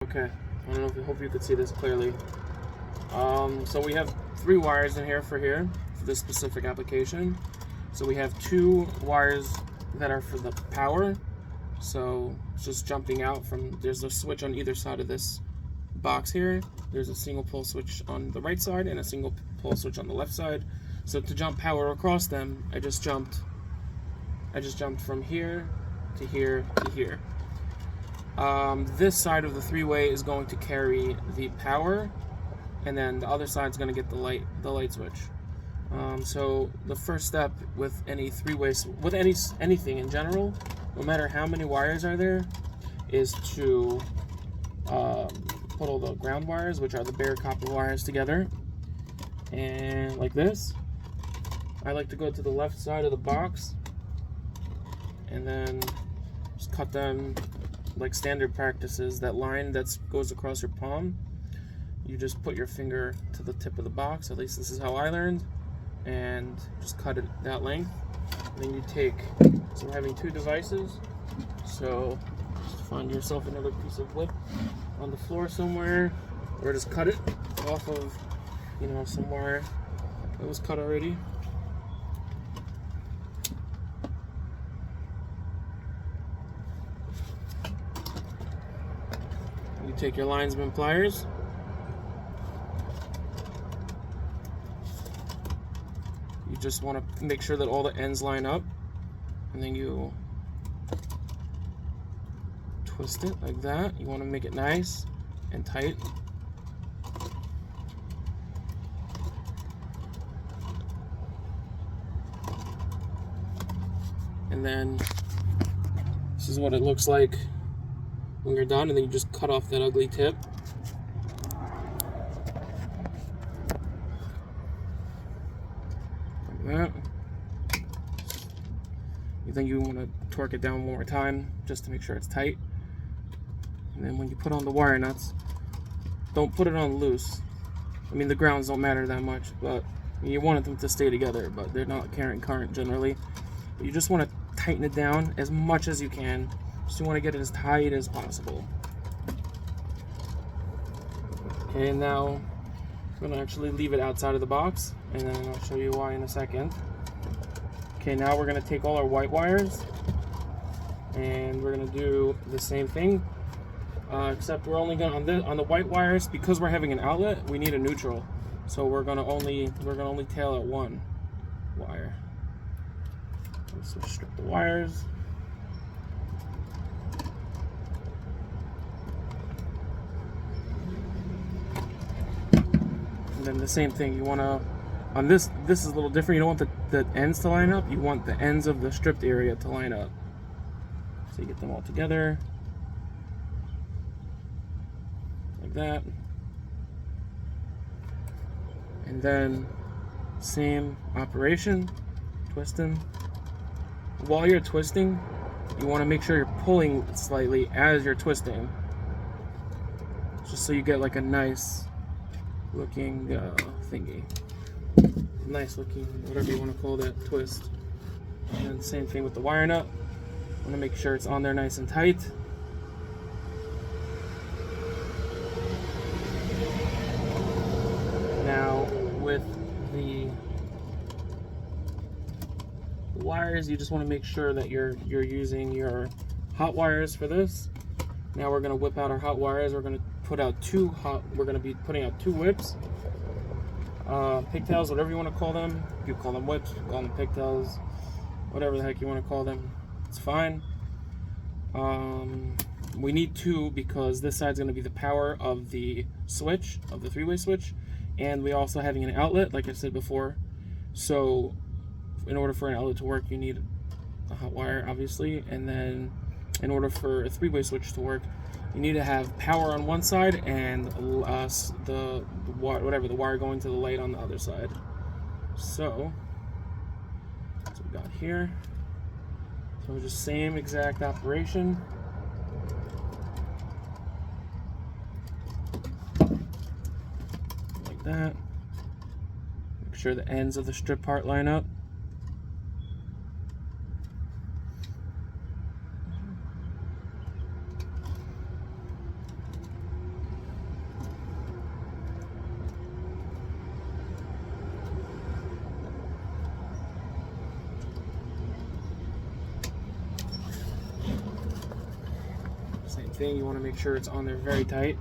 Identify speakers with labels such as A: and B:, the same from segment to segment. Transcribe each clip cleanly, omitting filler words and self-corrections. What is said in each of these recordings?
A: Okay, I don't know if you hope you could see this clearly. So we have 3 wires in here for this specific application. So we have 2 wires that are for the power. So it's just jumping out from, there's a switch on either side of this box here. There's a single pole switch on the right side and a single pole switch on the left side. So to jump power across them, I just jumped from here to here to here. This side of the 3-way is going to carry the power, and then the other side is going to get the light switch. So the first step with any 3-way, with anything in general, no matter how many wires are there, is to put all the ground wires, which are the bare copper wires, together, and like this. I like to go to the left side of the box and then just cut them like standard practices. That line that goes across your palm, you just put your finger to the tip of the box, at least this is how I learned, and just cut it that length. And then you take, so we're having 2 devices, so just find yourself another piece of wood on the floor somewhere, or just cut it off of, some wire that was cut already. You take your linesman pliers, you just want to make sure that all the ends line up, and then you twist it like that. You want to make it nice and tight. And then this is what it looks like when you're done, and then you just cut off that ugly tip. Like that. Then you want to torque it down one more time just to make sure it's tight. And then when you put on the wire nuts, don't put it on loose. I mean, the grounds don't matter that much, but you want them to stay together, but they're not carrying current generally. But you just want to tighten it down as much as you can. Just want to get it as tight as possible. Okay, now I'm going to actually leave it outside of the box, and then I'll show you why in a second. Okay, now we're going to take all our white wires, and we're going to do the same thing, except we're only going to, on the white wires, because we're having an outlet, we need a neutral. So we're going to only tail at 1 wire. So strip the wires. And then the same thing, you want to, on this is a little different. You don't want the ends to line up, you want the ends of the stripped area to line up. So you get them all together, like that. And then, same operation, twisting. While you're twisting, you want to make sure you're pulling slightly as you're twisting, just so you get like a nice looking thingy, nice looking, whatever you want to call that, twist. And then same thing with the wire nut. Want to make sure it's on there nice and tight. Now with the wires, you just want to make sure that you're using your hot wires for this. Now we're going to whip out our hot wires. We're going to put out we're going to be putting out 2 whips, pigtails, whatever you want to call them. You call them whips, you call them pigtails, whatever the heck you want to call them, it's fine. We need 2 because this side's going to be the power of the switch, of the 3-way switch, and we also having an outlet, like I said before. So in order for an outlet to work, you need a hot wire, obviously, and then in order for a 3-way switch to work, you need to have power on one side and the wire going to the light on the other side. So that's what we got here. So just same exact operation. Like that. Make sure the ends of the strip part line up. thing. You want to make sure it's on there very tight.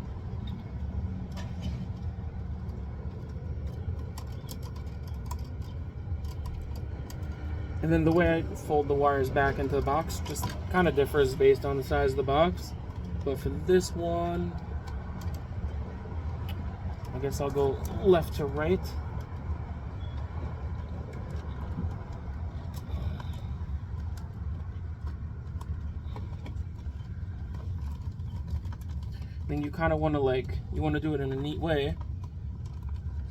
A: And then the way I fold the wires back into the box just kind of differs based on the size of the box. But for this one, I guess I'll go left to right. Then you kind of want to do it in a neat way.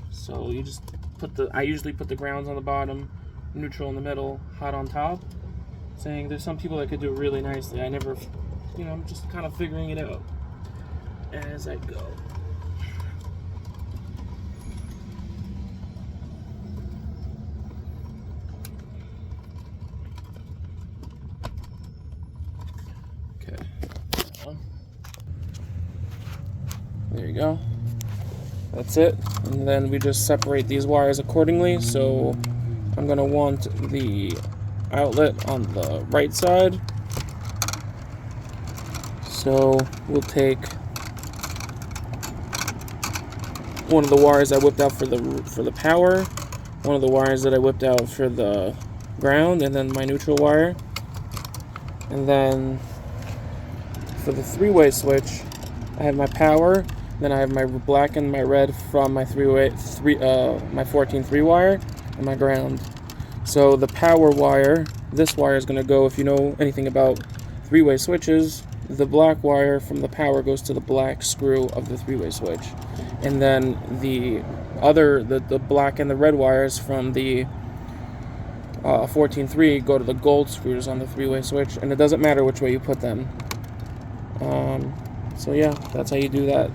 A: So you just I usually put the grounds on the bottom, neutral in the middle, hot on top. Saying there's some people that could do it really nicely. I never, I'm just kind of figuring it out as I go. Okay. There you go. That's it. And then we just separate these wires accordingly. So I'm going to want the outlet on the right side. So we'll take one of the wires I whipped out for the power, one of the wires that I whipped out for the ground, and then my neutral wire. And then for the three-way switch, I have my power, then I have my black and my red from my my 14-3 wire, and my ground. So the power wire, this wire is going to go, if you know anything about three-way switches, the black wire from the power goes to the black screw of the three-way switch. And then the black and the red wires from the 14-3 go to the gold screws on the three-way switch, and it doesn't matter which way you put them. So yeah, that's how you do that.